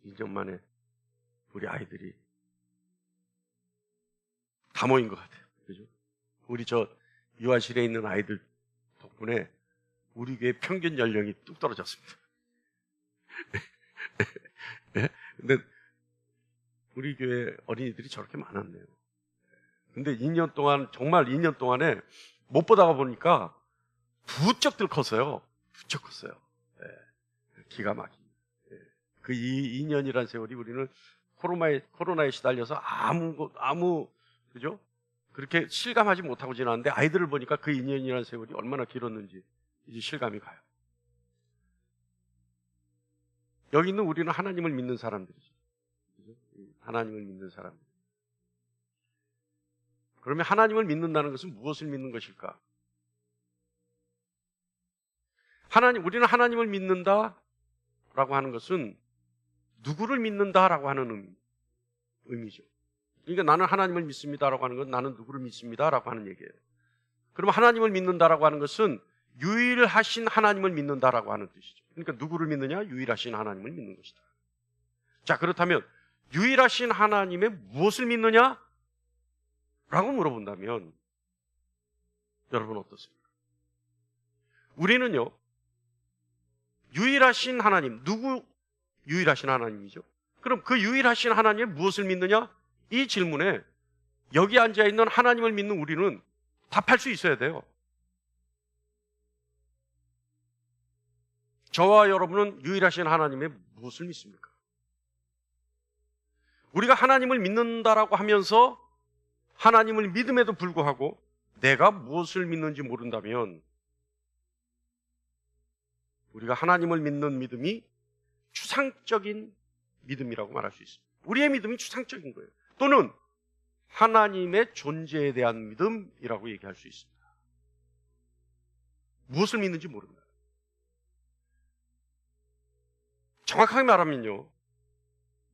2년 만에 우리 아이들이 다 모인 것 같아요. 그죠? 우리 저 유아실에 있는 아이들 덕분에 우리 교회 평균 연령이 뚝 떨어졌습니다. 네? 근데 우리 교회 어린이들이 저렇게 많았네요. 근데 2년 동안, 정말 2년 동안에 못 보다가 보니까 부쩍들 컸어요. 부쩍 컸어요. 네. 기가 막힙니다. 네. 그 2년이란 세월이 우리는 코로나에 시달려서 그죠? 그렇게 실감하지 못하고 지났는데 아이들을 보니까 그 2년이라는 세월이 얼마나 길었는지 이제 실감이 가요. 여기 있는 우리는 하나님을 믿는 사람들이죠. 그죠? 하나님을 믿는 사람들. 그러면 하나님을 믿는다는 것은 무엇을 믿는 것일까? 우리는 하나님을 믿는다라고 하는 것은 누구를 믿는다라고 하는 의미죠. 그러니까 나는 하나님을 믿습니다라고 하는 건 나는 누구를 믿습니다라고 하는 얘기예요. 그러면 하나님을 믿는다라고 하는 것은 유일하신 하나님을 믿는다라고 하는 뜻이죠. 그러니까 누구를 믿느냐? 유일하신 하나님을 믿는 것이다. 자, 그렇다면 유일하신 하나님의 무엇을 믿느냐? 라고 물어본다면 여러분 어떻습니까? 우리는요, 유일하신 하나님, 누구 유일하신 하나님이죠? 그럼 그 유일하신 하나님의 무엇을 믿느냐? 이 질문에 여기 앉아있는 하나님을 믿는 우리는 답할 수 있어야 돼요. 저와 여러분은 유일하신 하나님의 무엇을 믿습니까? 우리가 하나님을 믿는다라고 하면서 하나님을 믿음에도 불구하고 내가 무엇을 믿는지 모른다면 우리가 하나님을 믿는 믿음이 추상적인 믿음이라고 말할 수 있습니다. 우리의 믿음이 추상적인 거예요. 또는 하나님의 존재에 대한 믿음이라고 얘기할 수 있습니다. 무엇을 믿는지 모른다. 정확하게 말하면요,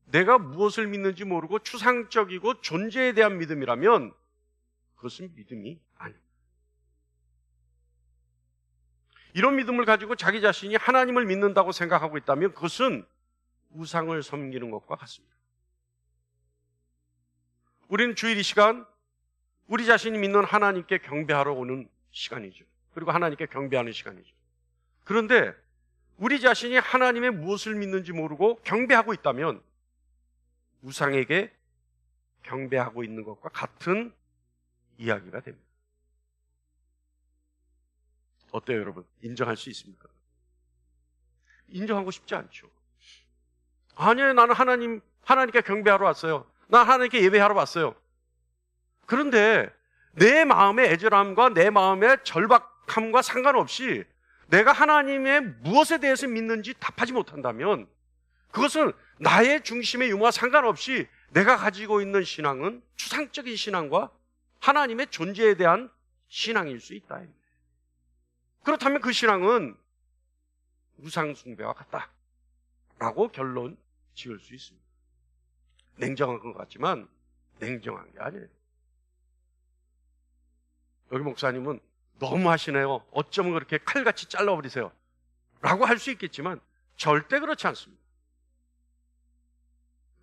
내가 무엇을 믿는지 모르고 추상적이고 존재에 대한 믿음이라면 그것은 믿음이 아닙니다. 이런 믿음을 가지고 자기 자신이 하나님을 믿는다고 생각하고 있다면 그것은 우상을 섬기는 것과 같습니다. 우리는 주일 이 시간 우리 자신이 믿는 하나님께 경배하러 오는 시간이죠. 그리고 하나님께 경배하는 시간이죠. 그런데 우리 자신이 하나님의 무엇을 믿는지 모르고 경배하고 있다면 우상에게 경배하고 있는 것과 같은 이야기가 됩니다. 어때요, 여러분? 인정할 수 있습니까? 인정하고 싶지 않죠. 아니에요, 나는 하나님께 경배하러 왔어요. 난 하나님께 예배하러 왔어요. 그런데 내 마음의 애절함과 내 마음의 절박함과 상관없이 내가 하나님의 무엇에 대해서 믿는지 답하지 못한다면 그것은 나의 중심의 유무와 상관없이 내가 가지고 있는 신앙은 추상적인 신앙과 하나님의 존재에 대한 신앙일 수 있다. 그렇다면 그 신앙은 우상 숭배와 같다라고 결론 지을 수 있습니다. 냉정한 것 같지만 냉정한 게 아니에요. 여기 목사님은 너무 하시네요. 어쩌면 그렇게 칼같이 잘라버리세요 라고 할 수 있겠지만 절대 그렇지 않습니다.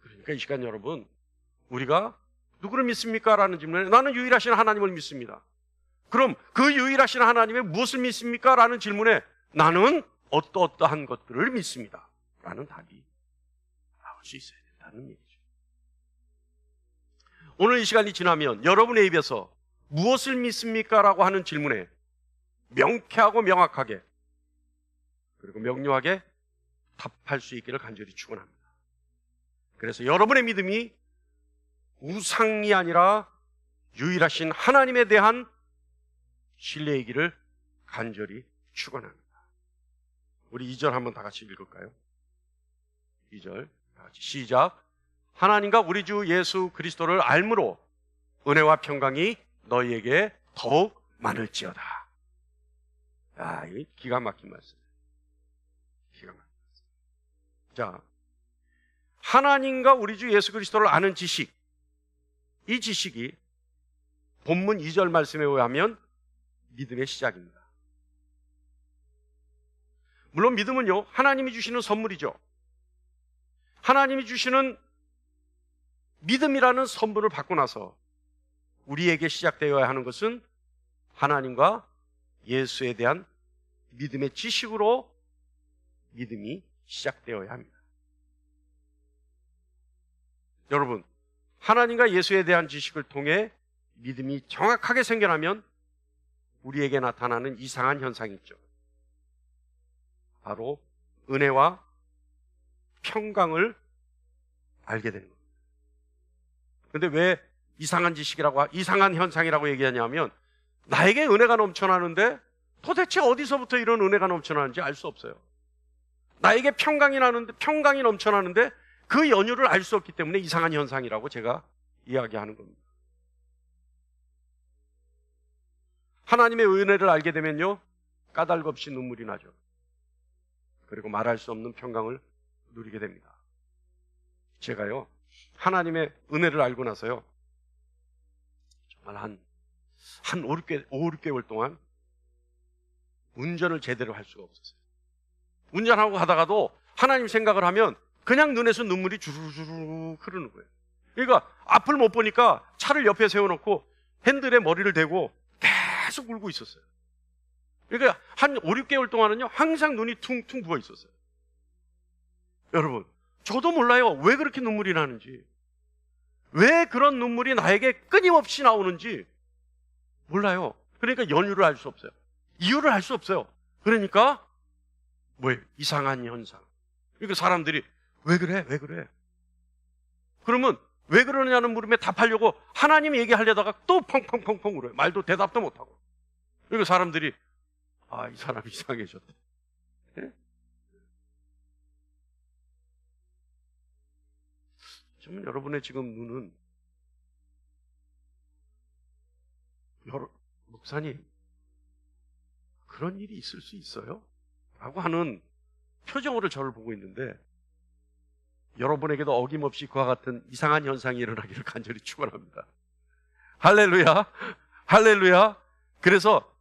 그러니까 이 시간 여러분, 우리가 누구를 믿습니까? 라는 질문에 나는 유일하신 하나님을 믿습니다. 그럼 그 유일하신 하나님의 무엇을 믿습니까? 라는 질문에 나는 어떠한 것들을 믿습니다 라는 답이 나올 수 있어야 된다는 얘기죠. 오늘 이 시간이 지나면 여러분의 입에서 무엇을 믿습니까? 라고 하는 질문에 명쾌하고 명확하게 그리고 명료하게 답할 수 있기를 간절히 축원합니다. 그래서 여러분의 믿음이 우상이 아니라 유일하신 하나님에 대한 신뢰이기를 간절히 축원합니다. 우리 2절 한번 다 같이 읽을까요? 2절 다 같이 시작. 하나님과 우리 주 예수 그리스도를 알므로 은혜와 평강이 너희에게 더욱 많을지어다. 아, 이 기가 막힌 말씀. 기가 막힌 말씀. 자, 하나님과 우리 주 예수 그리스도를 아는 지식, 이 지식이 본문 2절 말씀에 의하면 믿음의 시작입니다. 물론 믿음은요, 하나님이 주시는 선물이죠. 하나님이 주시는 믿음이라는 선물을 받고 나서 우리에게 시작되어야 하는 것은 하나님과 예수에 대한 믿음의 지식으로 믿음이 시작되어야 합니다. 여러분, 하나님과 예수에 대한 지식을 통해 믿음이 정확하게 생겨나면 우리에게 나타나는 이상한 현상이 있죠. 바로 은혜와 평강을 알게 되는 겁니다. 그런데 왜 이상한 현상이라고 얘기하냐면, 나에게 은혜가 넘쳐나는데 도대체 어디서부터 이런 은혜가 넘쳐나는지 알 수 없어요. 나에게 평강이 넘쳐나는데 그 연유를 알 수 없기 때문에 이상한 현상이라고 제가 이야기하는 겁니다. 하나님의 은혜를 알게 되면요, 까닭 없이 눈물이 나죠. 그리고 말할 수 없는 평강을 누리게 됩니다. 제가요, 하나님의 은혜를 알고 나서요, 정말 한 5, 6개월 동안 운전을 제대로 할 수가 없었어요. 운전하고 가다가도 하나님 생각을 하면 그냥 눈에서 눈물이 주르르 흐르는 거예요. 그러니까 앞을 못 보니까 차를 옆에 세워놓고 핸들에 머리를 대고 계속 울고 있었어요. 그러니까 한 5, 6개월 동안은요, 항상 눈이 퉁퉁 부어 있었어요. 여러분, 저도 몰라요. 왜 그렇게 눈물이 나는지, 왜 그런 눈물이 나에게 끊임없이 나오는지 몰라요. 그러니까 연유를 알 수 없어요. 이유를 알 수 없어요. 그러니까 뭐예요? 이상한 현상. 그러니까 사람들이 왜 그래? 왜 그래? 그러면 왜 그러느냐는 물음에 답하려고 하나님 얘기하려다가 또 펑펑펑펑 울어요. 말도 대답도 못하고. 그러니까 사람들이 이 사람 이상해졌대. 네? 지금 여러분의 지금 눈은, 목사님, 그런 일이 있을 수 있어요? 라고 하는 표정으로 저를 보고 있는데, 여러분에게도 어김없이 그와 같은 이상한 현상이 일어나기를 간절히 축원합니다. 할렐루야, 할렐루야. 그래서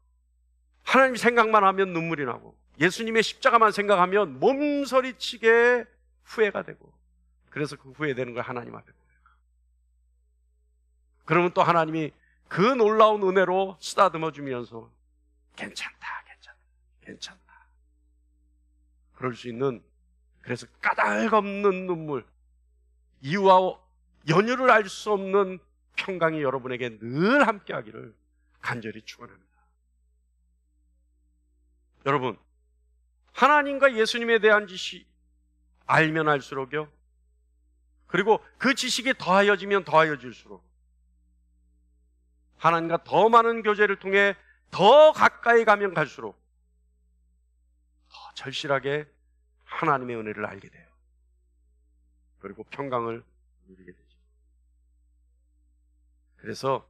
하나님 생각만 하면 눈물이 나고, 예수님의 십자가만 생각하면 몸서리치게 후회가 되고, 그래서 그 후회되는 걸 하나님 앞에 보여요. 그러면 또 하나님이 그 놀라운 은혜로 쓰다듬어 주면서 괜찮다, 괜찮다, 괜찮다. 그럴 수 있는, 그래서 까닭 없는 눈물, 이유와 연유를 알 수 없는 평강이 여러분에게 늘 함께하기를 간절히 축원합니다. 여러분, 하나님과 예수님에 대한 지식 알면 알수록요, 그리고 그 지식이 더하여지면 더하여질수록 하나님과 더 많은 교제를 통해 더 가까이 가면 갈수록 더 절실하게 하나님의 은혜를 알게 돼요. 그리고 평강을 누리게 되죠. 그래서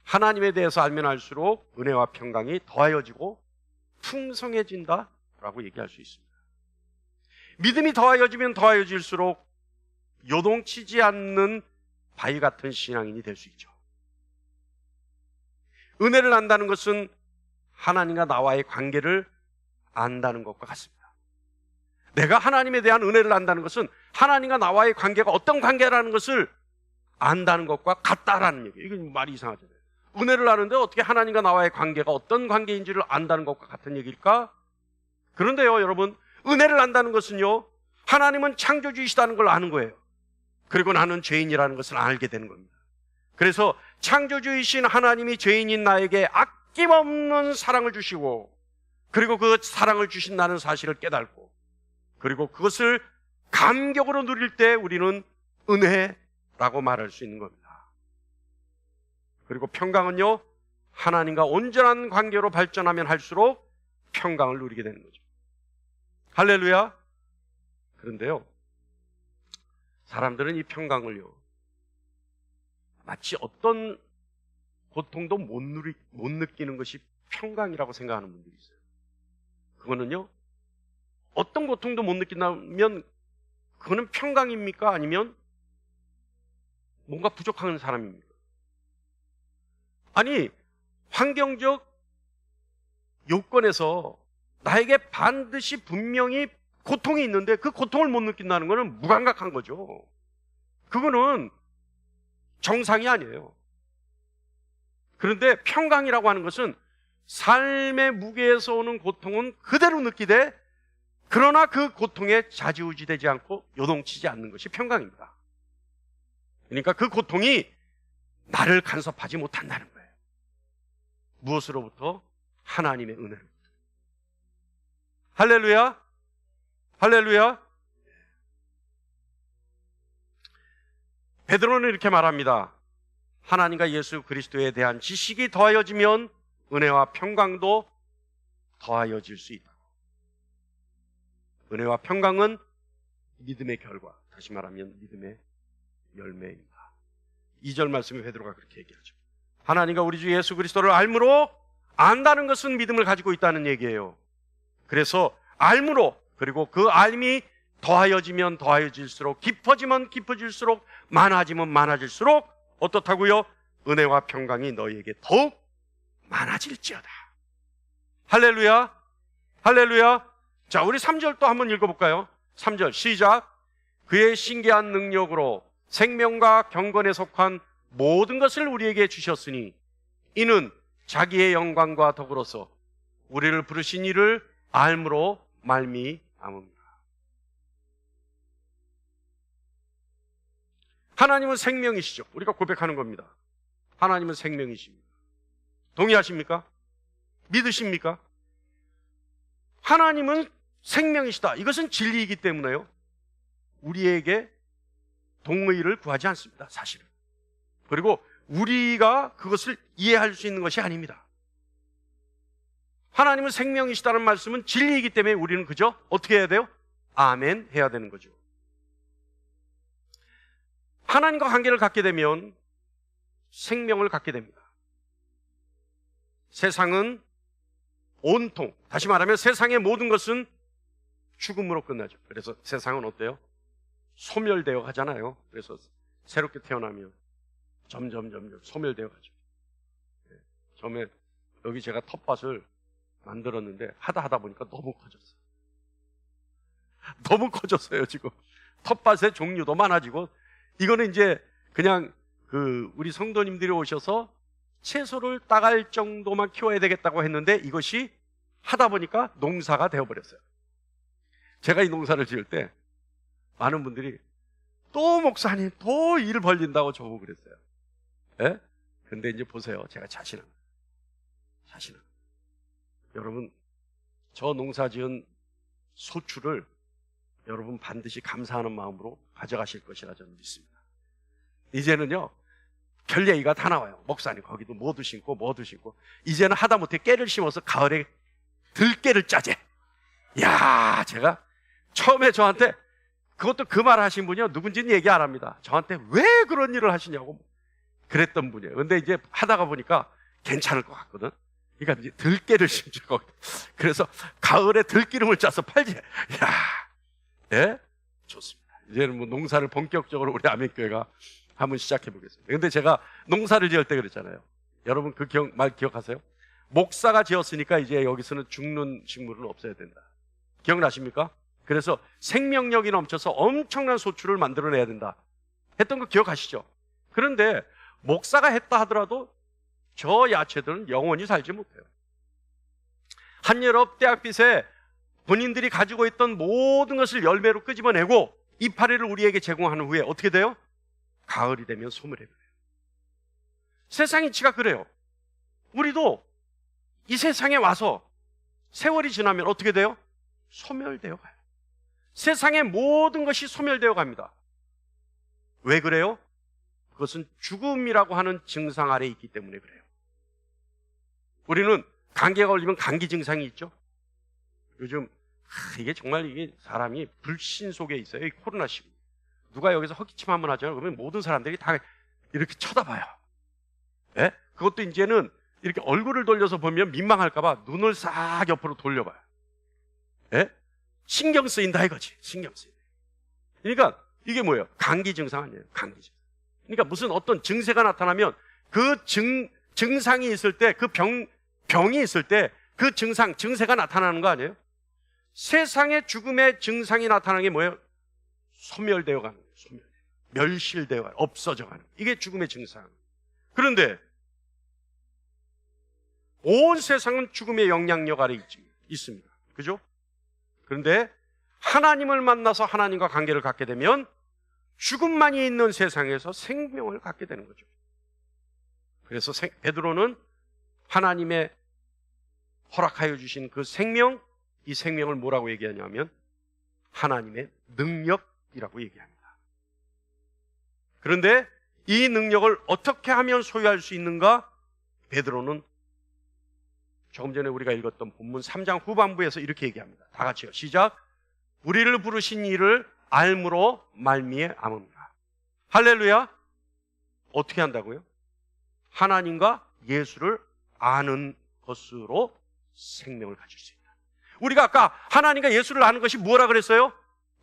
하나님에 대해서 알면 알수록 은혜와 평강이 더하여지고 풍성해진다라고 얘기할 수 있습니다. 믿음이 더하여지면 더하여질수록 요동치지 않는 바위 같은 신앙인이 될 수 있죠. 은혜를 안다는 것은 하나님과 나와의 관계를 안다는 것과 같습니다. 내가 하나님에 대한 은혜를 안다는 것은 하나님과 나와의 관계가 어떤 관계라는 것을 안다는 것과 같다라는 얘기예요. 이건 말이 이상하잖아요. 은혜를 아는데 어떻게 하나님과 나와의 관계가 어떤 관계인지를 안다는 것과 같은 얘기일까? 그런데요, 여러분, 은혜를 안다는 것은요, 하나님은 창조주이시다는 걸 아는 거예요. 그리고 나는 죄인이라는 것을 알게 되는 겁니다. 그래서 창조주이신 하나님이 죄인인 나에게 아낌없는 사랑을 주시고, 그리고 그 사랑을 주신 나는 사실을 깨닫고, 그리고 그것을 감격으로 누릴 때 우리는 은혜라고 말할 수 있는 겁니다. 그리고 평강은요, 하나님과 온전한 관계로 발전하면 할수록 평강을 누리게 되는 거죠. 할렐루야. 그런데요, 사람들은 이 평강을요, 마치 어떤 고통도 못 느끼는 것이 평강이라고 생각하는 분들이 있어요. 그거는요, 어떤 고통도 못 느낀다면 그거는 평강입니까? 아니면 뭔가 부족한 사람입니까? 아니, 환경적 요건에서 나에게 반드시 분명히 고통이 있는데 그 고통을 못 느낀다는 것은 무감각한 거죠. 그거는 정상이 아니에요. 그런데 평강이라고 하는 것은 삶의 무게에서 오는 고통은 그대로 느끼되, 그러나 그 고통에 좌지우지되지 않고 요동치지 않는 것이 평강입니다. 그러니까 그 고통이 나를 간섭하지 못한다는 거예요. 무엇으로부터? 하나님의 은혜로부터. 할렐루야, 할렐루야. 베드로는 이렇게 말합니다. 하나님과 예수 그리스도에 대한 지식이 더하여지면 은혜와 평강도 더하여질 수 있다. 은혜와 평강은 믿음의 결과, 다시 말하면 믿음의 열매입니다. 2절 말씀에 베드로가 그렇게 얘기하죠. 하나님과 우리 주 예수 그리스도를 알므로, 안다는 것은 믿음을 가지고 있다는 얘기예요. 그래서 알므로, 그리고 그 알미 더하여지면 더하여질수록, 깊어지면 깊어질수록, 많아지면 많아질수록 어떻다고요? 은혜와 평강이 너희에게 더욱 많아질지어다. 할렐루야, 할렐루야. 자, 우리 3절 또 한번 읽어볼까요? 3절 시작. 그의 신기한 능력으로 생명과 경건에 속한 모든 것을 우리에게 주셨으니 이는 자기의 영광과 더불어서 우리를 부르신 이를 알므로 말미암음이라. 하나님은 생명이시죠. 우리가 고백하는 겁니다. 하나님은 생명이십니다. 동의하십니까? 믿으십니까? 하나님은 생명이시다. 이것은 진리이기 때문에요, 우리에게 동의를 구하지 않습니다, 사실은. 그리고 우리가 그것을 이해할 수 있는 것이 아닙니다. 하나님은 생명이시다는 말씀은 진리이기 때문에 우리는 그저 어떻게 해야 돼요? 아멘 해야 되는 거죠. 하나님과 관계를 갖게 되면 생명을 갖게 됩니다. 세상은 온통, 다시 말하면 세상의 모든 것은 죽음으로 끝나죠. 그래서 세상은 어때요? 소멸되어 가잖아요. 그래서 새롭게 태어나면 점점 소멸되어 가죠. 처음에 여기 제가 텃밭을 만들었는데 하다 보니까 너무 커졌어요. 너무 커졌어요. 지금 텃밭의 종류도 많아지고, 이거는 이제 그냥 우리 성도님들이 오셔서 채소를 따갈 정도만 키워야 되겠다고 했는데, 이것이 하다 보니까 농사가 되어버렸어요. 제가 이 농사를 지을 때 많은 분들이 또 목사님 또 일 벌린다고 저보고 그랬어요. 예? 근데 이제 보세요. 제가 자신은 여러분, 저 농사 지은 소출을 여러분 반드시 감사하는 마음으로 가져가실 것이라 저는 믿습니다. 이제는요, 별 얘기가 다 나와요. 목사님 거기도 뭐도 심고 이제는 하다못해 깨를 심어서 가을에 들깨를 짜재. 야, 제가 처음에 저한테 그것도 그 말 하신 분이요, 누군지는 얘기 안 합니다. 저한테 왜 그런 일을 하시냐고 그랬던 분이에요. 근데 이제 하다가 보니까 괜찮을 것 같거든. 그러니까 이제 들깨를 심죠. 그래서 가을에 들기름을 짜서 팔지. 야, 예? 좋습니다. 이제는 뭐 농사를 본격적으로 우리 아멘교회가 한번 시작해 보겠습니다. 근데 제가 농사를 지을 때 그랬잖아요. 여러분 그 말 기억하세요? 목사가 지었으니까 이제 여기서는 죽는 식물은 없어야 된다. 기억나십니까? 그래서 생명력이 넘쳐서 엄청난 소출을 만들어내야 된다 했던 거 기억하시죠? 그런데 목사가 했다 하더라도 저 야채들은 영원히 살지 못해요. 한여름 때학빛에 본인들이 가지고 있던 모든 것을 열매로 끄집어내고 이파리를 우리에게 제공하는 후에 어떻게 돼요? 가을이 되면 소멸해버려요. 세상 이치가 그래요. 우리도 이 세상에 와서 세월이 지나면 어떻게 돼요? 소멸되어 가요. 세상의 모든 것이 소멸되어 갑니다. 왜 그래요? 그것은 죽음이라고 하는 증상 아래에 있기 때문에 그래요. 우리는 감기가 걸리면 감기 증상이 있죠. 요즘 이게 정말 이게 사람이 불신 속에 있어요. 이 코로나19. 누가 여기서 헛기침 한번 하잖아요. 그러면 모든 사람들이 다 이렇게 쳐다봐요. 예? 그것도 이제는 이렇게 얼굴을 돌려서 보면 민망할까봐 눈을 싹 옆으로 돌려봐요. 예? 신경 쓰인다 이거지. 신경 쓰인다. 그러니까 이게 뭐예요? 감기 증상 아니에요. 감기 증상. 그러니까 무슨 어떤 증세가 나타나면 그 증상이 있을 때, 그 병이 있을 때 그 증세가 나타나는 거 아니에요? 세상의 죽음의 증상이 나타나는 게 뭐예요? 소멸되어 가는 거예요. 멸실되어 가는, 없어져 가는. 이게 죽음의 증상. 그런데 온 세상은 죽음의 영향력 아래 있습니다. 그죠? 그런데 하나님을 만나서 하나님과 관계를 갖게 되면 죽음만이 있는 세상에서 생명을 갖게 되는 거죠. 그래서 베드로는 하나님의 허락하여 주신 그 생명, 이 생명을 뭐라고 얘기하냐면 하나님의 능력이라고 얘기합니다. 그런데 이 능력을 어떻게 하면 소유할 수 있는가? 베드로는 조금 전에 우리가 읽었던 본문 3장 후반부에서 이렇게 얘기합니다. 다 같이요. 시작. 우리를 부르신 이를 알므로 말미암음이라. 할렐루야. 어떻게 한다고요? 하나님과 예수를 아는 것으로 생명을 가질 수 있다. 우리가 아까 하나님과 예수를 아는 것이 뭐라 그랬어요?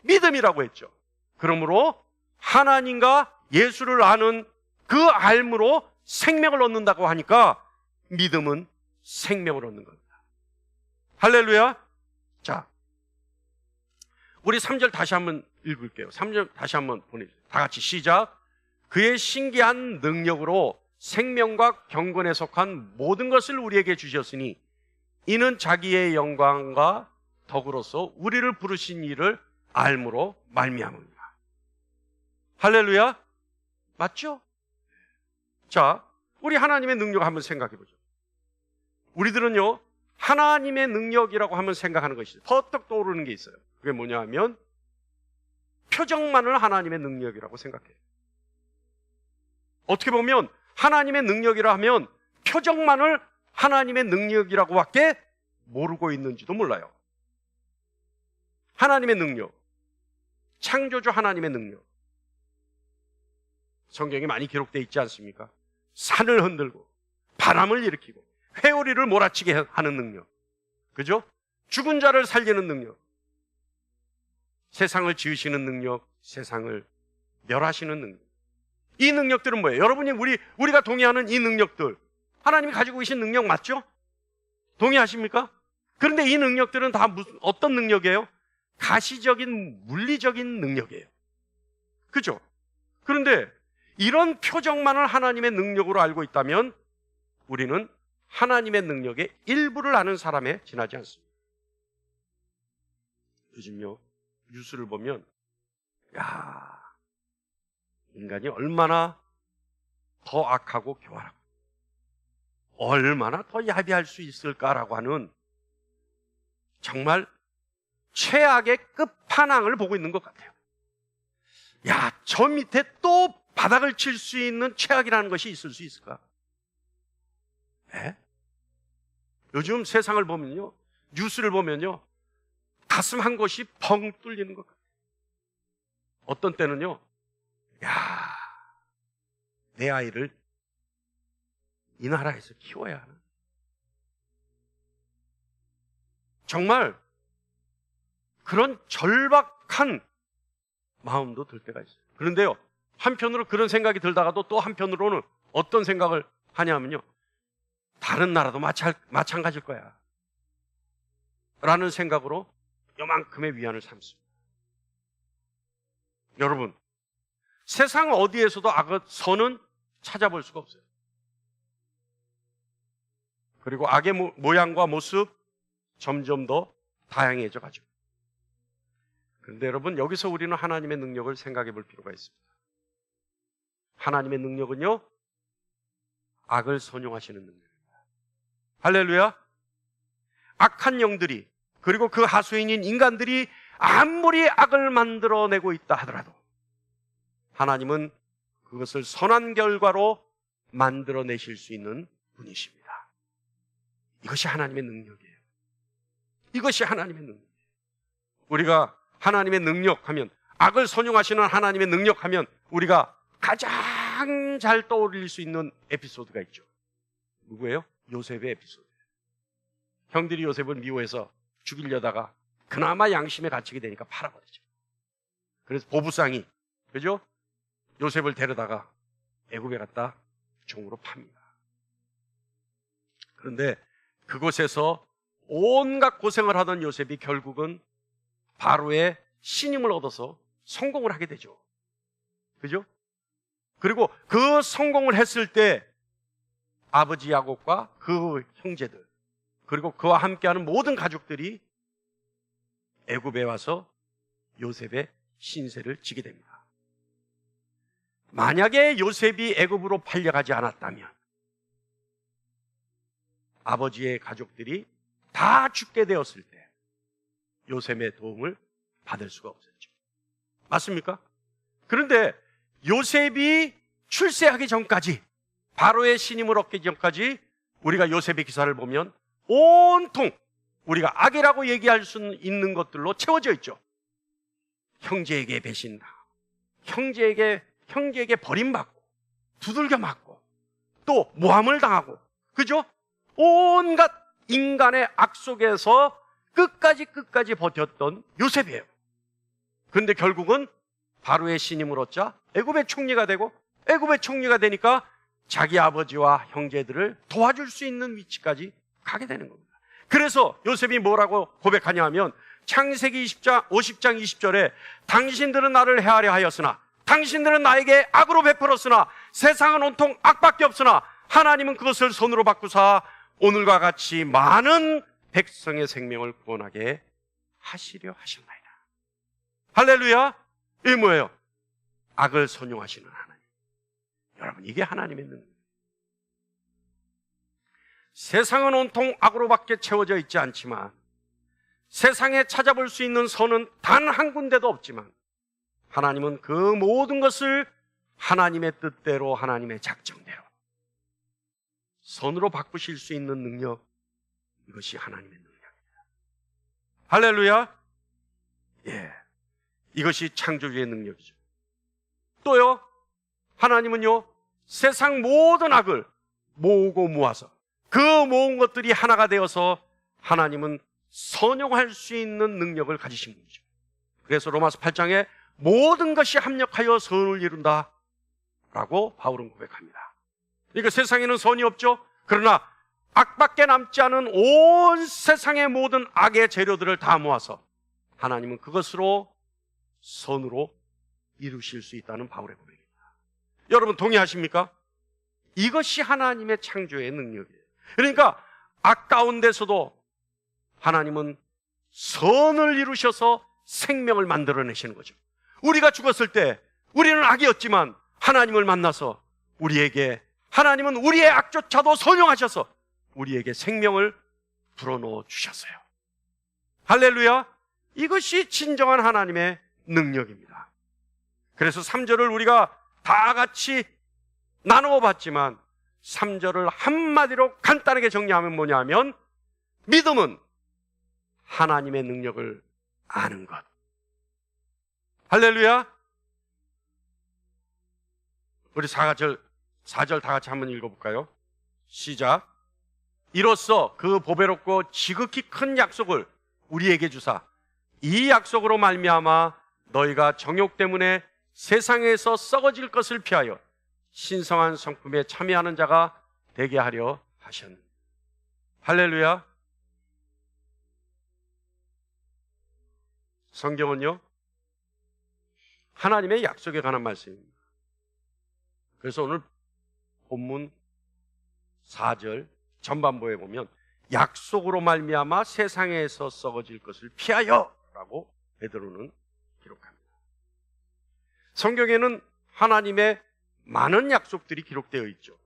믿음이라고 했죠. 그러므로 하나님과 예수를 아는 그 알므로 생명을 얻는다고 하니까 믿음은 생명을 얻는 겁니다. 할렐루야. 자, 우리 3절 다시 한번 읽을게요. 3절 다시 한번 보내주세요. 다 같이 시작. 그의 신기한 능력으로 생명과 경건에 속한 모든 것을 우리에게 주셨으니 이는 자기의 영광과 덕으로서 우리를 부르신 이를 알므로 말미암음이라. 할렐루야. 맞죠? 자, 우리 하나님의 능력 한번 생각해 보죠. 우리들은요, 하나님의 능력이라고 하면 생각하는 것이 퍼뜩 떠오르는 게 있어요. 그게 뭐냐 하면 표정만을 하나님의 능력이라고 생각해요. 어떻게 보면 하나님의 능력이라 하면 표정만을 하나님의 능력이라고밖에 모르고 있는지도 몰라요. 하나님의 능력, 창조주 하나님의 능력, 성경에 많이 기록되어 있지 않습니까? 산을 흔들고 바람을 일으키고 회오리를 몰아치게 하는 능력, 그죠? 죽은 자를 살리는 능력, 세상을 지으시는 능력, 세상을 멸하시는 능력. 이 능력들은 뭐예요? 여러분이 우리가 동의하는 이 능력들, 하나님이 가지고 계신 능력 맞죠? 동의하십니까? 그런데 이 능력들은 다 어떤 능력이에요? 가시적인 물리적인 능력이에요. 그죠? 그런데 이런 표정만을 하나님의 능력으로 알고 있다면 우리는 하나님의 능력의 일부를 아는 사람에 지나지 않습니다. 요즘요, 뉴스를 보면 인간이 얼마나 더 악하고 교활하고 얼마나 더 야비할 수 있을까라고 하는 정말 최악의 끝판왕을 보고 있는 것 같아요. 저 밑에 또 바닥을 칠 수 있는 최악이라는 것이 있을 수 있을까? 네? 요즘 세상을 보면요, 뉴스를 보면요, 가슴 한 곳이 펑 뚫리는 것 같아요. 어떤 때는요, 내 아이를 이 나라에서 키워야 하나? 정말 그런 절박한 마음도 들 때가 있어요. 그런데요, 한편으로 그런 생각이 들다가도 또 한편으로는 어떤 생각을 하냐면요, 다른 나라도 마찬가지일 거야 라는 생각으로 요만큼의 위안을 삼습니다. 여러분, 세상 어디에서도 악의 선은 찾아볼 수가 없어요. 그리고 악의 모양과 모습 점점 더 다양해져 가죠. 그런데 여러분, 여기서 우리는 하나님의 능력을 생각해 볼 필요가 있습니다. 하나님의 능력은요, 악을 선용하시는 능력입니다. 할렐루야. 악한 영들이, 그리고 그 하수인인 인간들이 아무리 악을 만들어내고 있다 하더라도 하나님은 그것을 선한 결과로 만들어내실 수 있는 분이십니다. 이것이 하나님의 능력이에요. 이것이 하나님의 능력이에요. 우리가 하나님의 능력하면, 악을 선용하시는 하나님의 능력하면 우리가 가장 잘 떠올릴 수 있는 에피소드가 있죠. 누구예요? 요셉의 에피소드. 형들이 요셉을 미워해서 죽이려다가 그나마 양심에 갇히게 되니까 팔아버리죠. 그래서 보부상이, 그죠? 요셉을 데려다가 애굽에 갖다 종으로 팝니다. 그런데 그곳에서 온갖 고생을 하던 요셉이 결국은 바로의 신임을 얻어서 성공을 하게 되죠. 그죠? 그리고 그 성공을 했을 때 아버지 야곱과 그 형제들, 그리고 그와 함께하는 모든 가족들이 애굽에 와서 요셉의 신세를 지게 됩니다. 만약에 요셉이 애굽으로 팔려가지 않았다면 아버지의 가족들이 다 죽게 되었을 때 요셉의 도움을 받을 수가 없었죠. 맞습니까? 그런데 요셉이 출세하기 전까지, 바로의 신임을 얻기 전까지 우리가 요셉의 기사를 보면 온통 우리가 악이라고 얘기할 수 있는 것들로 채워져 있죠. 형제에게 배신당하고, 형제에게 버림받고, 두들겨 맞고, 또 모함을 당하고, 그죠? 온갖 인간의 악 속에서 끝까지 버텼던 요셉이에요. 그런데 결국은 바로의 신임을 얻자 애굽의 총리가 되고, 애굽의 총리가 되니까 자기 아버지와 형제들을 도와줄 수 있는 위치까지 가게 되는 겁니다. 그래서 요셉이 뭐라고 고백하냐 하면 창세기 50장 20절에 당신들은 나를 해하려 하였으나, 당신들은 나에게 악으로 베풀었으나 세상은 온통 악밖에 없으나 하나님은 그것을 손으로 바꾸사 오늘과 같이 많은 백성의 생명을 구원하게 하시려 하셨나이다. 할렐루야. 이게 뭐예요? 악을 선용하시는 하나님. 여러분, 이게 하나님의 능력. 세상은 온통 악으로밖에 채워져 있지 않지만, 세상에 찾아볼 수 있는 선은 단 한 군데도 없지만, 하나님은 그 모든 것을 하나님의 뜻대로, 하나님의 작정대로 선으로 바꾸실 수 있는 능력, 이것이 하나님의 능력입니다. 할렐루야. 예, 이것이 창조주의 능력이죠. 또요, 하나님은요 세상 모든 악을 모으고 모아서 그 모은 것들이 하나가 되어서 하나님은 선용할 수 있는 능력을 가지신 분이죠. 그래서 로마서 8장에 모든 것이 합력하여 선을 이룬다 라고 바울은 고백합니다. 그러니까 세상에는 선이 없죠. 그러나 악밖에 남지 않은 온 세상의 모든 악의 재료들을 다 모아서 하나님은 그것으로 선으로 이루실 수 있다는 바울의 고백입니다. 여러분 동의하십니까? 이것이 하나님의 창조의 능력이에요. 그러니까 악 가운데서도 하나님은 선을 이루셔서 생명을 만들어내시는 거죠. 우리가 죽었을 때 우리는 악이었지만 하나님을 만나서 하나님은 우리의 악조차도 선용하셔서 우리에게 생명을 불어넣어 주셨어요. 할렐루야. 이것이 진정한 하나님의 능력입니다. 그래서 3절을 우리가 다 같이 나누어 봤지만 3절을 한마디로 간단하게 정리하면 뭐냐 하면 믿음은 하나님의 능력을 아는 것. 할렐루야. 우리 4절 다 같이 한번 읽어볼까요? 시작. 이로써 그 보배롭고 지극히 큰 약속을 우리에게 주사 이 약속으로 말미암아 너희가 정욕 때문에 세상에서 썩어질 것을 피하여 신성한 성품에 참여하는 자가 되게 하려 하셨느니라. 할렐루야. 성경은요 하나님의 약속에 관한 말씀입니다. 그래서 오늘 본문 4절 전반부에 보면 약속으로 말미암아 세상에서 썩어질 것을 피하여 라고 베드로는 기록합니다. 성경에는 하나님의 많은 약속들이 기록되어 있죠.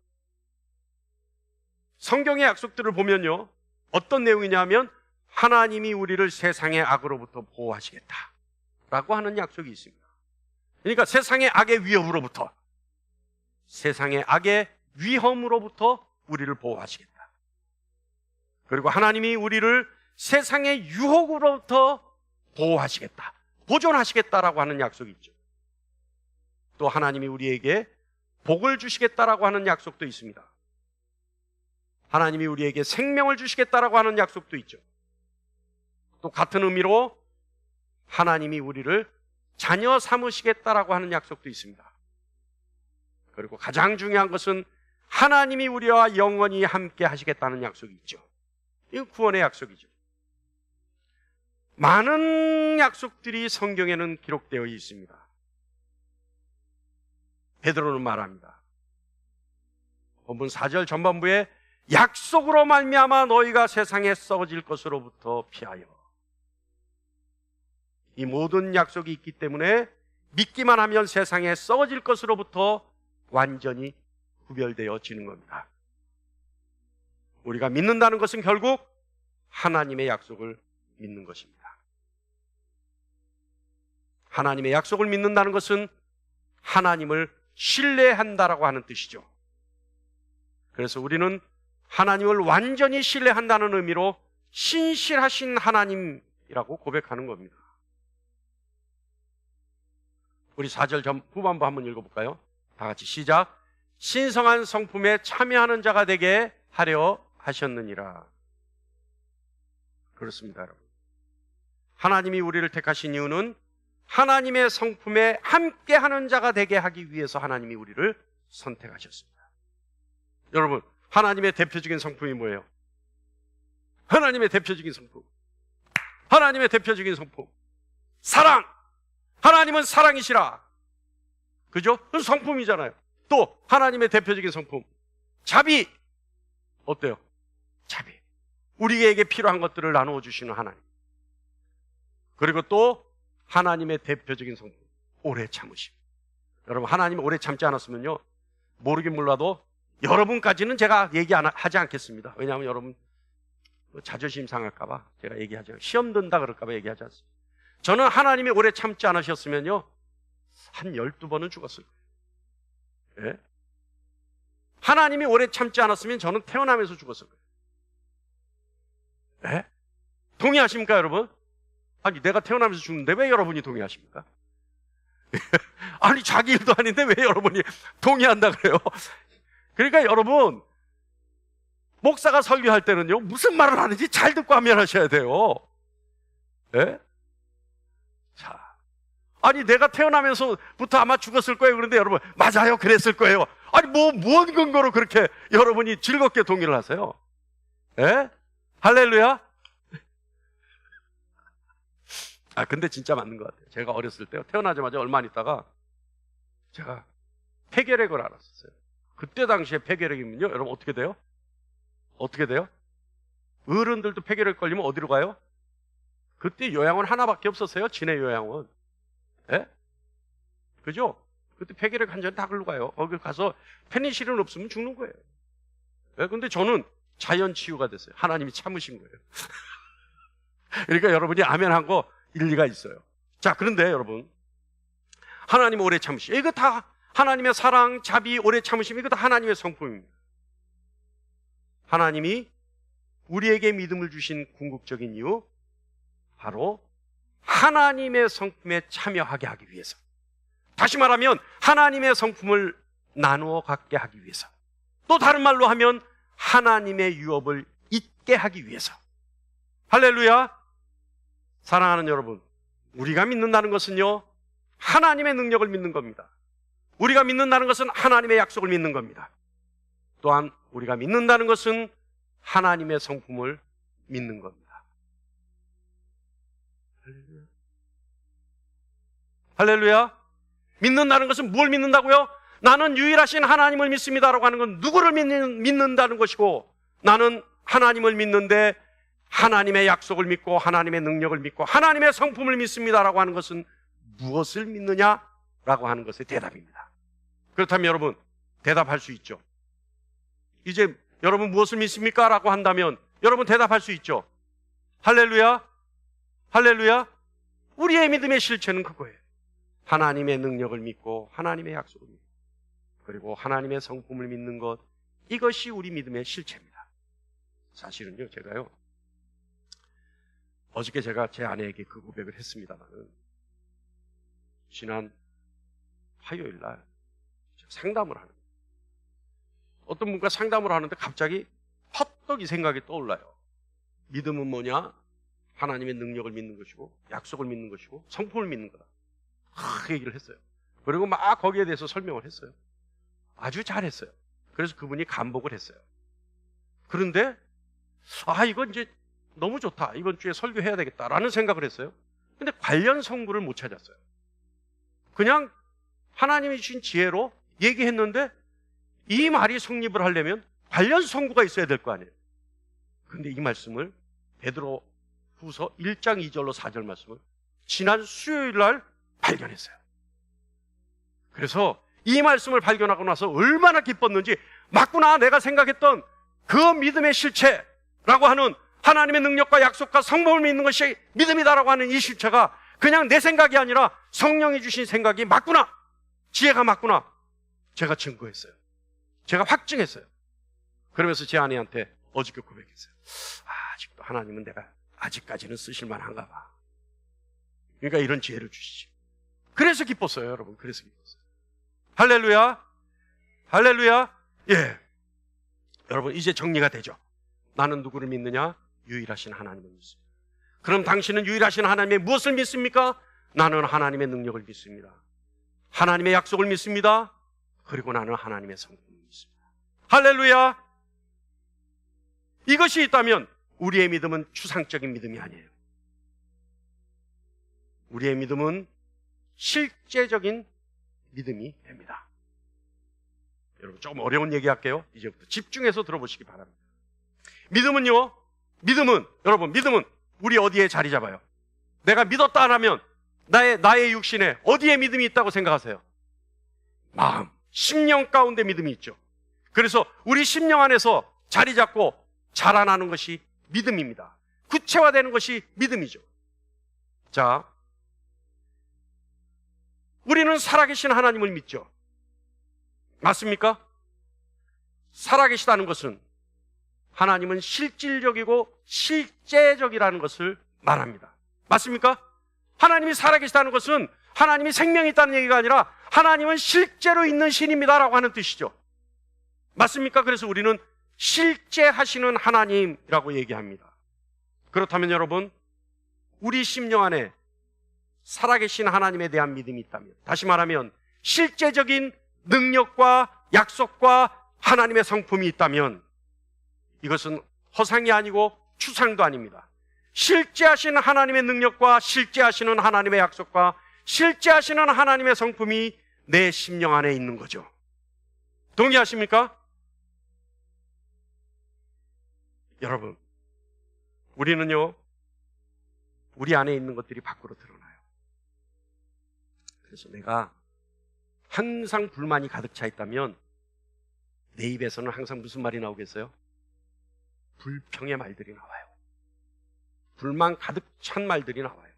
성경의 약속들을 보면요 어떤 내용이냐면 하나님이 우리를 세상의 악으로부터 보호하시겠다 라고 하는 약속이 있습니다. 그러니까 세상의 악의 위협으로부터, 세상의 악의 위험으로부터 우리를 보호하시겠다. 그리고 하나님이 우리를 세상의 유혹으로부터 보호하시겠다, 보존하시겠다라고 하는 약속이 있죠. 또 하나님이 우리에게 복을 주시겠다라고 하는 약속도 있습니다. 하나님이 우리에게 생명을 주시겠다라고 하는 약속도 있죠. 또 같은 의미로 하나님이 우리를 자녀 삼으시겠다라고 하는 약속도 있습니다. 그리고 가장 중요한 것은 하나님이 우리와 영원히 함께 하시겠다는 약속이 있죠. 이건 구원의 약속이죠. 많은 약속들이 성경에는 기록되어 있습니다. 베드로는 말합니다. 본문 4절 전반부에 약속으로 말미암아 너희가 세상에 썩어질 것으로부터 피하여. 이 모든 약속이 있기 때문에 믿기만 하면 세상에 썩어질 것으로부터 완전히 구별되어지는 겁니다. 우리가 믿는다는 것은 결국 하나님의 약속을 믿는 것입니다. 하나님의 약속을 믿는다는 것은 하나님을 신뢰한다라고 하는 뜻이죠. 그래서 우리는 하나님을 완전히 신뢰한다는 의미로 신실하신 하나님이라고 고백하는 겁니다. 우리 4절 후반부 한번 읽어볼까요? 다 같이 시작. 신성한 성품에 참여하는 자가 되게 하려 하셨느니라. 그렇습니다, 여러분. 하나님이 우리를 택하신 이유는 하나님의 성품에 함께하는 자가 되게 하기 위해서 하나님이 우리를 선택하셨습니다. 여러분, 하나님의 대표적인 성품이 뭐예요? 하나님의 대표적인 성품. 하나님의 대표적인 성품. 사랑! 하나님은 사랑이시라. 그죠? 그건 성품이잖아요. 또 하나님의 대표적인 성품. 자비. 어때요? 자비. 우리에게 필요한 것들을 나누어 주시는 하나님. 그리고 또 하나님의 대표적인 성품. 오래 참으심. 여러분, 하나님이 오래 참지 않았으면요, 모르긴 몰라도 여러분까지는 제가 하지 않겠습니다. 왜냐하면 여러분 자존심 상할까봐 제가 얘기하죠. 시험 든다 그럴까봐 얘기하지 않습니다. 저는 하나님이 오래 참지 않으셨으면요, 한 12번은 죽었을 거예요. 예? 하나님이 오래 참지 않았으면 저는 태어나면서 죽었을 거예요. 예? 동의하십니까, 여러분? 아니, 내가 태어나면서 죽는데 왜 여러분이 동의하십니까? 아니, 자기 일도 아닌데 왜 여러분이 동의한다 그래요? 그러니까 여러분, 목사가 설교할 때는요, 무슨 말을 하는지 잘 듣고 하면 하셔야 돼요. 예? 자, 아니, 내가 태어나면서부터 아마 죽었을 거예요. 그런데 여러분, 맞아요, 그랬을 거예요. 아니, 무언 근거로 그렇게 여러분이 즐겁게 동의를 하세요? 예? 할렐루야? 근데 진짜 맞는 것 같아요. 제가 어렸을 때요, 태어나자마자 얼마 안 있다가 제가 폐결핵을 알았었어요. 그때 당시에 폐결핵이면요, 여러분 어떻게 돼요? 어떻게 돼요? 어른들도 폐결핵 걸리면 어디로 가요? 그때 요양원 하나밖에 없었어요. 진해 요양원. 예? 그죠? 그때 폐결핵 환자는 다 글로 가요. 거기 가서 페니실린 없으면 죽는 거예요. 예? 근데 저는 자연 치유가 됐어요. 하나님이 참으신 거예요. 그러니까 여러분이 아멘 한 거 일리가 있어요. 자, 그런데 여러분, 하나님 오래 참으시, 이거 다 하나님의 사랑, 자비, 오래 참으심, 이거 다 하나님의 성품입니다. 하나님이 우리에게 믿음을 주신 궁극적인 이유, 바로 하나님의 성품에 참여하게 하기 위해서. 다시 말하면 하나님의 성품을 나누어 갖게 하기 위해서. 또 다른 말로 하면 하나님의 유업을 잊게 하기 위해서. 할렐루야. 사랑하는 여러분, 우리가 믿는다는 것은요, 하나님의 능력을 믿는 겁니다. 우리가 믿는다는 것은 하나님의 약속을 믿는 겁니다. 또한 우리가 믿는다는 것은 하나님의 성품을 믿는 겁니다. 할렐루야. 할렐루야. 믿는다는 것은 뭘 믿는다고요? 나는 유일하신 하나님을 믿습니다라고 하는 건 누구를 믿는다는 것이고, 나는 하나님을 믿는데 하나님의 약속을 믿고 하나님의 능력을 믿고 하나님의 성품을 믿습니다라고 하는 것은 무엇을 믿느냐라고 하는 것의 대답입니다. 그렇다면 여러분, 대답할 수 있죠. 이제 여러분 무엇을 믿습니까? 라고 한다면 여러분 대답할 수 있죠. 할렐루야. 할렐루야. 우리의 믿음의 실체는 그거예요. 하나님의 능력을 믿고 하나님의 약속을 믿고 그리고 하나님의 성품을 믿는 것, 이것이 우리 믿음의 실체입니다. 사실은요, 제가요, 어저께 제가 제 아내에게 그 고백을 했습니다만은, 지난 화요일 날 상담을 하는, 어떤 분과 상담을 하는데 갑자기 헛떡 이 생각이 떠올라요. 믿음은 뭐냐? 하나님의 능력을 믿는 것이고 약속을 믿는 것이고 성품을 믿는 거다. 그 얘기를 했어요. 그리고 막 거기에 대해서 설명을 했어요. 아주 잘했어요. 그래서 그분이 감복을 했어요. 그런데 이건 이제 너무 좋다. 이번 주에 설교해야 되겠다라는 생각을 했어요. 근데 관련 성구를 못 찾았어요. 그냥 하나님이 주신 지혜로 얘기했는데 이 말이 성립을 하려면 관련 성구가 있어야 될 거 아니에요. 근데 이 말씀을 베드로 후서 1장 2절로 4절 말씀을 지난 수요일 날 발견했어요. 그래서 이 말씀을 발견하고 나서 얼마나 기뻤는지, 맞구나, 내가 생각했던 그 믿음의 실체라고 하는 하나님의 능력과 약속과 성품을 믿는 것이 믿음이다라고 하는 이 실체가 그냥 내 생각이 아니라 성령이 주신 생각이 맞구나, 지혜가 맞구나, 제가 증거했어요. 제가 확증했어요. 그러면서 제 아내한테 어저께 고백했어요. 아직도 하나님은 내가 아직까지는 쓰실 만한가 봐. 그러니까 이런 지혜를 주시지. 그래서 기뻤어요, 여러분. 그래서 기뻤어요. 할렐루야, 할렐루야. 예, 여러분, 이제 정리가 되죠. 나는 누구를 믿느냐? 유일하신 하나님을 믿습니다. 그럼 당신은 유일하신 하나님의 무엇을 믿습니까? 나는 하나님의 능력을 믿습니다. 하나님의 약속을 믿습니다. 그리고 나는 하나님의 성품을 믿습니다. 할렐루야. 이것이 있다면 우리의 믿음은 추상적인 믿음이 아니에요. 우리의 믿음은 실제적인 믿음이 됩니다. 여러분, 조금 어려운 얘기 할게요. 이제부터 집중해서 들어보시기 바랍니다. 믿음은요, 여러분, 믿음은 우리 어디에 자리 잡아요? 내가 믿었다 안 하면 나의 육신에 어디에 믿음이 있다고 생각하세요? 마음, 심령 가운데 믿음이 있죠. 그래서 우리 심령 안에서 자리 잡고 자라나는 것이 믿음입니다. 구체화되는 것이 믿음이죠. 자, 우리는 살아계신 하나님을 믿죠. 맞습니까? 살아계시다는 것은 하나님은 실질적이고 실제적이라는 것을 말합니다. 맞습니까? 하나님이 살아계시다는 것은 하나님이 생명이 있다는 얘기가 아니라 하나님은 실제로 있는 신입니다라고 하는 뜻이죠. 맞습니까? 그래서 우리는 실제 하시는 하나님이라고 얘기합니다. 그렇다면 여러분, 우리 심령 안에 살아계신 하나님에 대한 믿음이 있다면, 다시 말하면 실제적인 능력과 약속과 하나님의 성품이 있다면 이것은 허상이 아니고 추상도 아닙니다. 실제 하시는 하나님의 능력과 실제 하시는 하나님의 약속과 실제 하시는 하나님의 성품이 내 심령 안에 있는 거죠. 동의하십니까? 여러분, 우리는요, 우리 안에 있는 것들이 밖으로 드러나요. 그래서 내가 항상 불만이 가득 차 있다면 내 입에서는 항상 무슨 말이 나오겠어요? 불평의 말들이 나와요. 불만 가득 찬 말들이 나와요.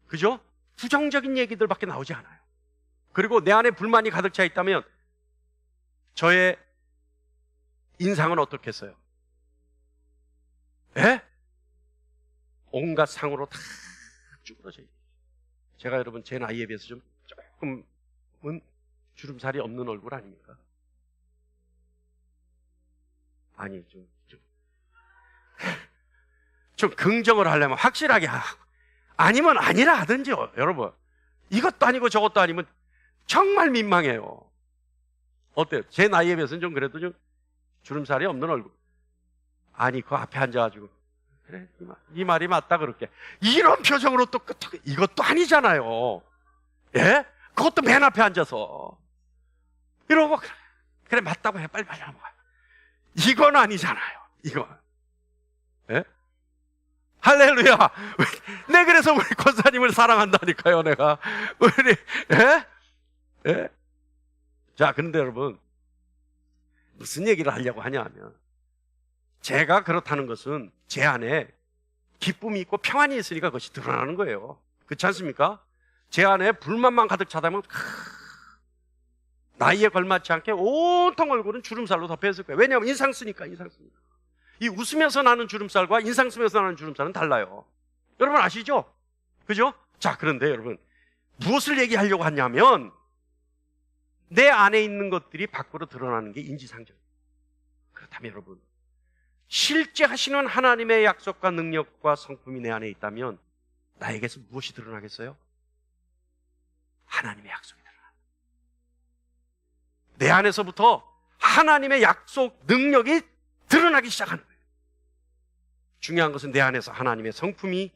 그죠? 부정적인 얘기들밖에 나오지 않아요. 그리고 내 안에 불만이 가득 차 있다면 저의 인상은 어떻겠어요? 예? 온갖 상으로 다 쭈그러져 있어요. 제가 여러분 제 나이에 비해서 조금은 주름살이 없는 얼굴 아닙니까? 아니, 좀 긍정을 하려면 확실하게 아니면 아니라 하든지요. 여러분, 이것도 아니고 저것도 아니면 정말 민망해요. 어때요? 제 나이에 비해서는 좀 그래도 좀 주름살이 없는 얼굴. 아니, 그 앞에 앉아가지고 그래, 이 말이 맞다 그렇게 이런 표정으로 또 이것도 아니잖아요. 예? 그것도 맨 앞에 앉아서 이러고 그래 맞다고 해, 빨리 넘어가. 이건 아니잖아요. 이건. 예? 할렐루야. 내 그래서 우리 권사님을 사랑한다니까요. 내가 우리 예? 예? 자, 그런데 여러분, 무슨 얘기를 하려고 하냐 하면, 제가 그렇다는 것은 제 안에 기쁨이 있고 평안이 있으니까 그것이 드러나는 거예요. 그렇지 않습니까? 제 안에 불만만 가득 차다면 나이에 걸맞지 않게 온통 얼굴은 주름살로 덮여있을 거예요. 왜냐하면 인상 쓰니까. 이 웃으면서 나는 주름살과 인상 쓰면서 나는 주름살은 달라요. 여러분 아시죠? 그죠? 자, 그런데 여러분, 무엇을 얘기하려고 하냐면 내 안에 있는 것들이 밖으로 드러나는 게 인지상정이에요. 그렇다면 여러분, 실제 하시는 하나님의 약속과 능력과 성품이 내 안에 있다면 나에게서 무엇이 드러나겠어요? 하나님의 약속이 드러나요. 내 안에서부터 하나님의 약속, 능력이 드러나기 시작하는 거예요. 중요한 것은 내 안에서 하나님의 성품이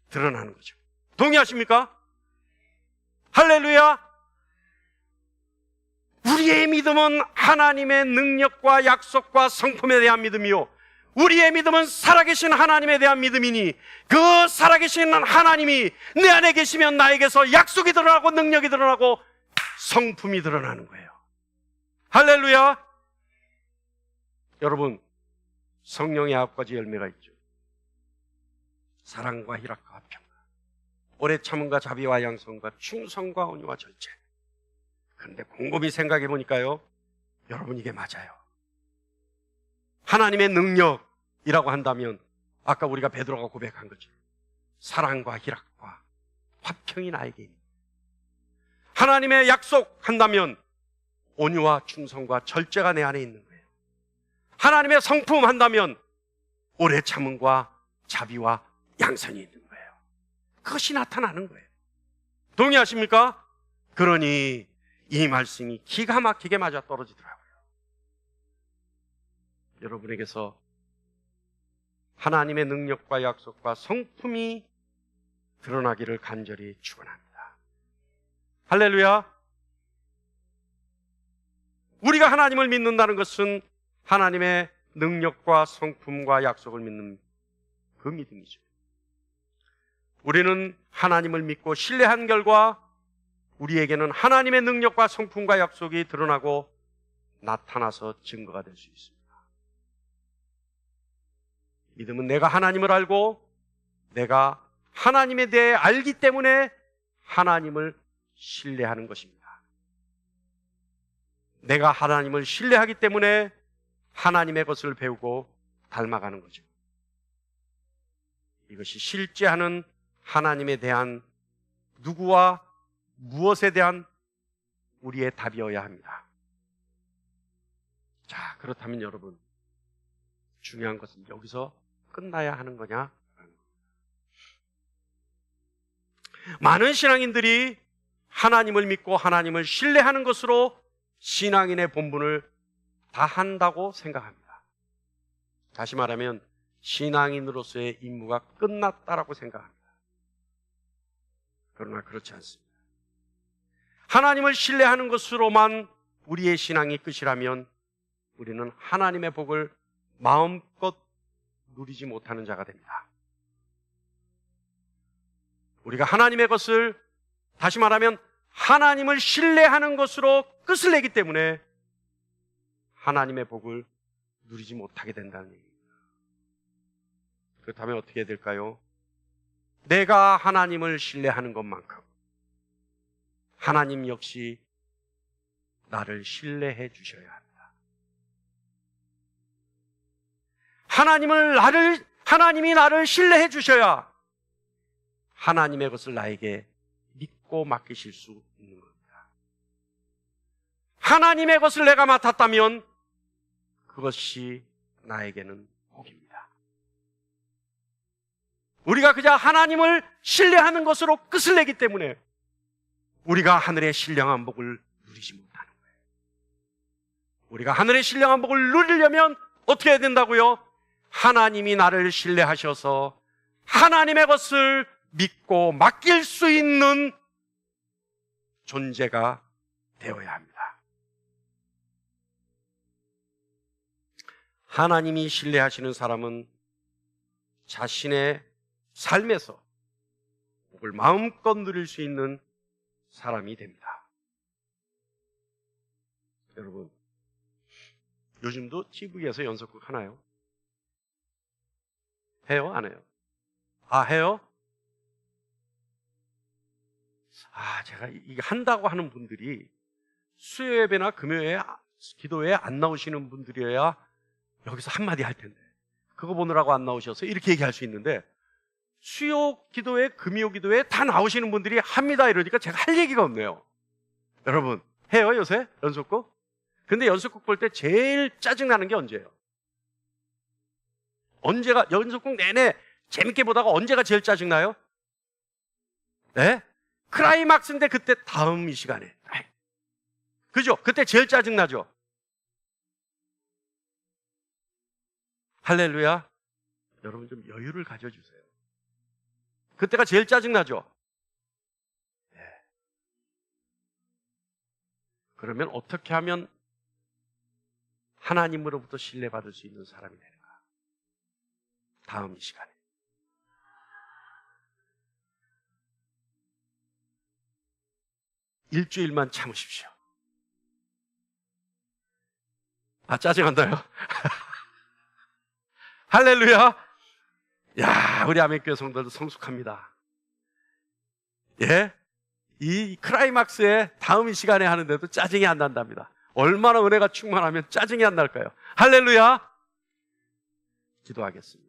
드러나는 거죠. 동의하십니까? 할렐루야! 우리의 믿음은 하나님의 능력과 약속과 성품에 대한 믿음이요, 우리의 믿음은 살아계신 하나님에 대한 믿음이니, 그 살아계신 하나님이 내 안에 계시면 나에게서 약속이 드러나고 능력이 드러나고 성품이 드러나는 거예요. 할렐루야! 여러분, 성령의 9가지 열매가 있죠. 사랑과 희락과 화평과 오래 참음과 자비와 양선과 충성과 온유와 절제. 그런데 곰곰이 생각해 보니까요, 여러분, 이게 맞아요. 하나님의 능력이라고 한다면 아까 우리가 베드로가 고백한 거죠. 사랑과 희락과 화평이 나에게 있는. 하나님의 약속한다면 온유와 충성과 절제가 내 안에 있는 거예요. 하나님의 성품 한다면 오래 참음과 자비와 양선이 있는 거예요. 그것이 나타나는 거예요. 동의하십니까? 그러니 이 말씀이 기가 막히게 맞아떨어지더라고요. 여러분에게서 하나님의 능력과 약속과 성품이 드러나기를 간절히 축원합니다. 할렐루야! 우리가 하나님을 믿는다는 것은 하나님의 능력과 성품과 약속을 믿는 그 믿음이죠. 우리는 하나님을 믿고 신뢰한 결과 우리에게는 하나님의 능력과 성품과 약속이 드러나고 나타나서 증거가 될 수 있습니다. 믿음은 내가 하나님을 알고 내가 하나님에 대해 알기 때문에 하나님을 신뢰하는 것입니다. 내가 하나님을 신뢰하기 때문에 하나님의 것을 배우고 닮아가는 거죠. 이것이 실제 하는 하나님에 대한, 누구와 무엇에 대한 우리의 답이어야 합니다. 자, 그렇다면 여러분, 중요한 것은 여기서 끝나야 하는 거냐? 많은 신앙인들이 하나님을 믿고 하나님을 신뢰하는 것으로 신앙인의 본분을 다 한다고 생각합니다. 다시 말하면 신앙인으로서의 임무가 끝났다라고 생각합니다. 그러나 그렇지 않습니다. 하나님을 신뢰하는 것으로만 우리의 신앙이 끝이라면 우리는 하나님의 복을 마음껏 누리지 못하는 자가 됩니다. 우리가 하나님의 것을, 다시 말하면 하나님을 신뢰하는 것으로 끝을 내기 때문에 하나님의 복을 누리지 못하게 된다는 얘기입니다. 그렇다면 어떻게 해야 될까요? 내가 하나님을 신뢰하는 것만큼 하나님 역시 나를 신뢰해 주셔야 합니다. 하나님이 나를 신뢰해 주셔야 하나님의 것을 나에게 믿고 맡기실 수 있는 겁니다. 하나님의 것을 내가 맡았다면 그것이 나에게는 복입니다. 우리가 그저 하나님을 신뢰하는 것으로 끝을 내기 때문에 우리가 하늘의 신령한 복을 누리지 못하는 거예요. 우리가 하늘의 신령한 복을 누리려면 어떻게 해야 된다고요? 하나님이 나를 신뢰하셔서 하나님의 것을 믿고 맡길 수 있는 존재가 되어야 합니다. 하나님이 신뢰하시는 사람은 자신의 삶에서 복을 마음껏 누릴 수 있는 사람이 됩니다. 여러분, 요즘도 TV에서 연속극 하나요? 해요? 안 해요? 해요? 제가 이게 한다고 하는 분들이 수요 예배나 금요일에 기도회에 안 나오시는 분들이어야 여기서 한마디 할 텐데, 그거 보느라고 안 나오셔서 이렇게 얘기할 수 있는데, 수요 기도회, 금요 기도회 다 나오시는 분들이 합니다 이러니까 제가 할 얘기가 없네요. 여러분, 해요 요새 연속곡? 근데 연속곡 볼 때 제일 짜증나는 게 언제예요? 언제가, 연속곡 내내 재밌게 보다가 언제가 제일 짜증나요? 네? 클라이막스인데 그때 다음 이 시간에. 그죠? 그때 제일 짜증나죠? 할렐루야. 여러분 좀 여유를 가져주세요. 그때가 제일 짜증나죠? 네. 그러면 어떻게 하면 하나님으로부터 신뢰받을 수 있는 사람이 되는가? 다음 이 시간에. 일주일만 참으십시오. 아, 짜증난다요? 할렐루야! 야, 우리 아멘교회 성도들 성숙합니다. 예? 이 클라이막스에 다음 이 시간에 하는데도 짜증이 안 난답니다. 얼마나 은혜가 충만하면 짜증이 안 날까요? 할렐루야! 기도하겠습니다.